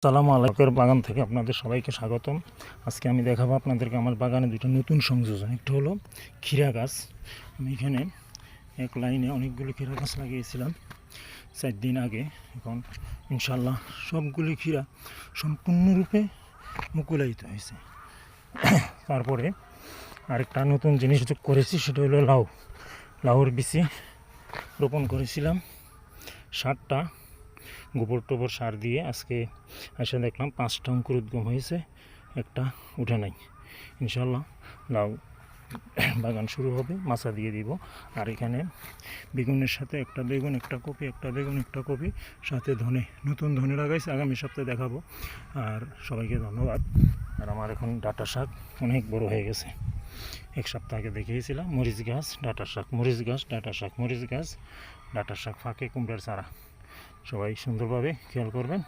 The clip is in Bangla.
সালামু আলাইকুম বাগান থেকে আপনাদের সবাইকে স্বাগতম। আজকে আমি দেখাবো আপনাদেরকে আমার বাগানে দুটো নতুন সংযোজন। একটা হলো ক্ষীরা গাছ। আমি এখানে এক লাইনে অনেকগুলো ক্ষীরা গাছ লাগিয়েছিলাম 4 দিন আগে। এখন ইনশাল্লাহ সবগুলি ক্ষীরা সম্পূর্ণরূপে মুকুলায়িত হয়েছে। তারপরে আরেকটা নতুন জিনিস যোগ করেছি, সেটা হলো লাউর বিচি রোপণ করেছিলাম 7টা গোবর টোবর সার দিয়ে। আজকে এসে দেখলাম 5টা অঙ্কুরোদ্গম হয়েছে, একটা উঠে নাই। ইনশাল্লাহ লাউ বাগান শুরু হবে, মাচা দিয়ে দিব। আর এখানে বেগুনের সাথে একটা বেগুন, একটা কপি, একটা বেগুন, একটা কপি, সাথে নতুন ধনে লাগাইছে, আগামী সপ্তাহে দেখাবো। আর সবাইকে ধন্যবাদ। আর আমার এখন ডাঁটা শাক অনেক বড় হয়ে গেছে। 1 সপ্তাহ আগে দেখিয়েছিলাম মরিচ গাছ, ডাঁটা শাক, মরিচ গাছ, ডাঁটা শাক, মরিচ গাছ, ডাঁটা শাক, ফাঁকে কুমড়ার চারা। সবাই সুন্দরভাবে খেয়াল করবেন।